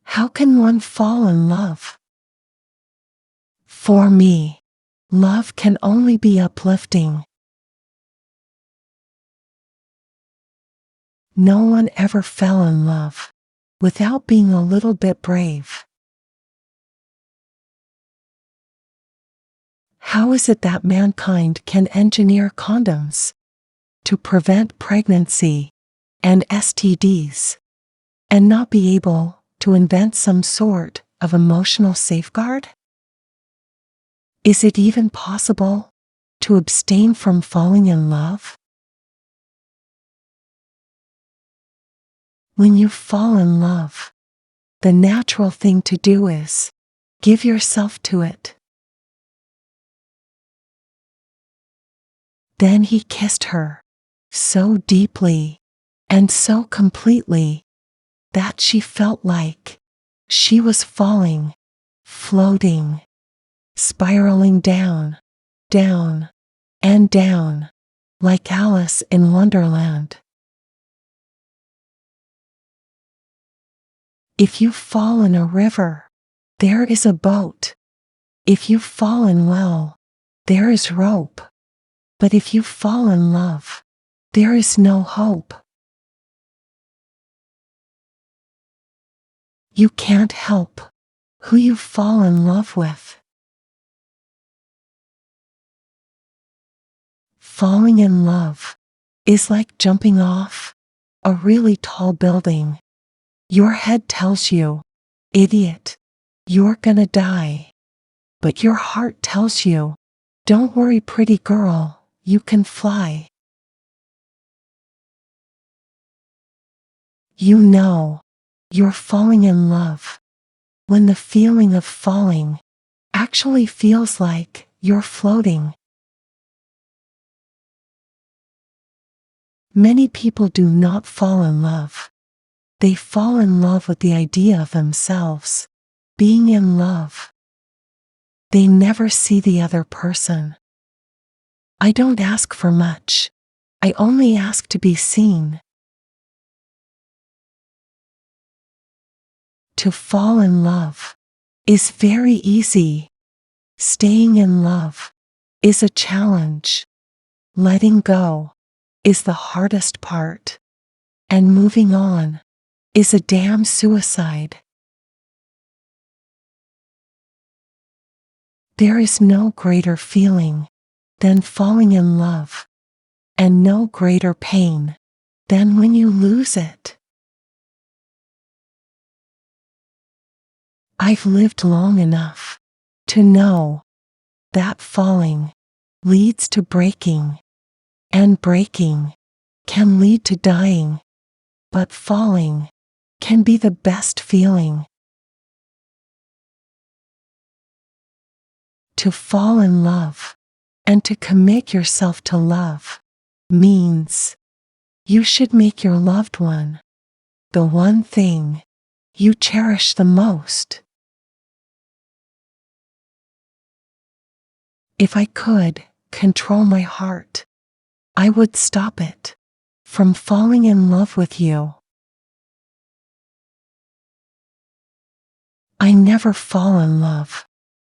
How can one fall in love? For me, love can only be uplifting. No one ever fell in love without being a little bit brave. How is it that mankind can engineer condoms to prevent pregnancy and STDs and not be able to invent some sort of emotional safeguard? Is it even possible to abstain from falling in love? When you fall in love, the natural thing to do is give yourself to it. Then he kissed her so deeply and so completely that she felt like she was falling, floating, spiraling down, down, and down, like Alice in Wonderland. If you fall in a river, there is a boat. If you fall in well, there is rope. But if you fall in love, there is no hope. You can't help who you fall in love with. Falling in love is like jumping off a really tall building. Your head tells you, idiot, you're gonna die. But your heart tells you, don't worry, pretty girl, you can fly. You know you're falling in love when the feeling of falling actually feels like you're floating. Many people do not fall in love. They fall in love with the idea of themselves being in love. They never see the other person. I don't ask for much. I only ask to be seen. To fall in love is very easy. Staying in love is a challenge. Letting go is the hardest part. And moving on is a damn suicide. There is no greater feeling than falling in love, and no greater pain than when you lose it. I've lived long enough to know that falling leads to breaking, and breaking can lead to dying, but falling can be the best feeling. To fall in love and to commit yourself to love means you should make your loved one the one thing you cherish the most. If I could control my heart, I would stop it from falling in love with you. I never fall in love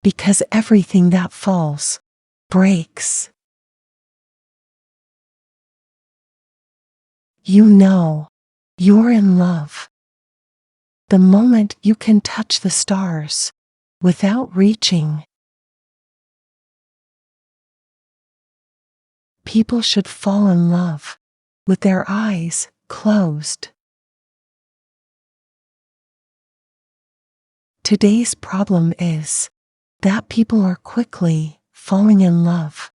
because everything that falls breaks. You know you're in love the moment you can touch the stars without reaching. People should fall in love with their eyes closed. Today's problem is that people are quickly falling in love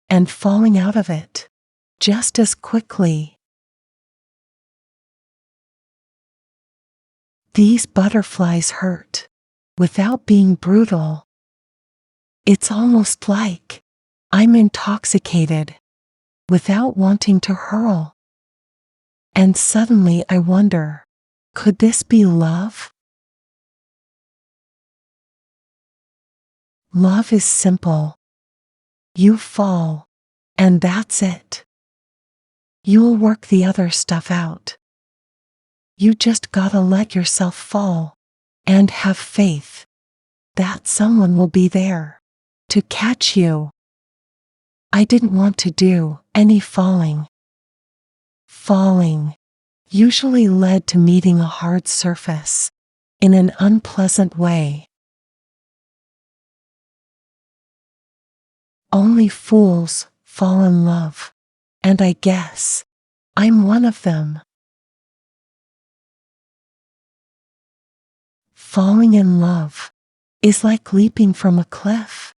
and falling out of it just as quickly. These butterflies hurt without being brutal. It's almost like I'm intoxicated without wanting to hurl. And suddenly I wonder, could this be love? Love is simple. You fall, and that's it. You'll work the other stuff out. You just gotta let yourself fall and have faith that someone will be there to catch you. I didn't want to do any falling. Falling usually led to meeting a hard surface in an unpleasant way. Only fools fall in love, and I guess I'm one of them. Falling in love is like leaping from a cliff.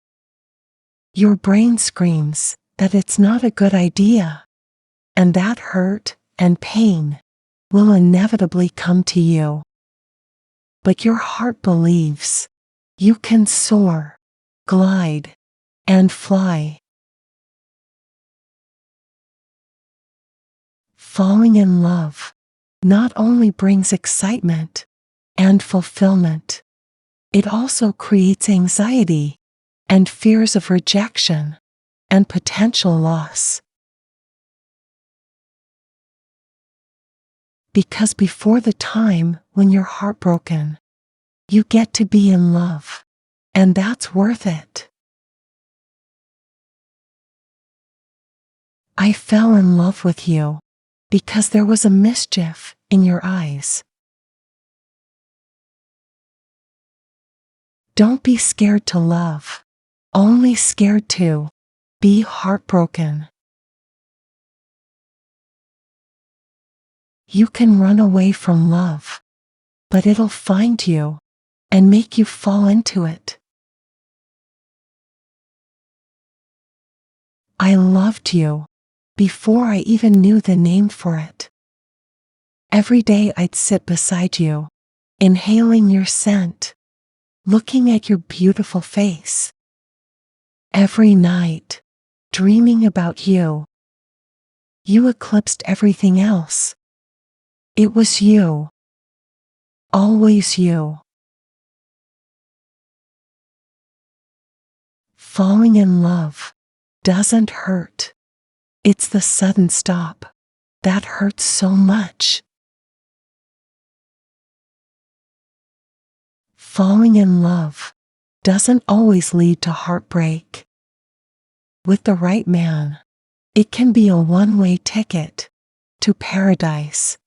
Your brain screams that it's not a good idea, and that hurt and pain will inevitably come to you. But your heart believes you can soar, glide, and fly. Falling in love not only brings excitement and fulfillment, it also creates anxiety and fears of rejection and potential loss. Because before the time when you're heartbroken, you get to be in love, and that's worth it. I fell in love with you because there was a mischief in your eyes. Don't be scared to love, only scared to be heartbroken. You can run away from love, but it'll find you and make you fall into it. I loved you before I even knew the name for it. Every day I'd sit beside you, inhaling your scent, looking at your beautiful face. Every night, dreaming about you. You eclipsed everything else. It was you. Always you. Falling in love doesn't hurt. It's the sudden stop that hurts so much. Falling in love doesn't always lead to heartbreak. With the right man, it can be a one-way ticket to paradise.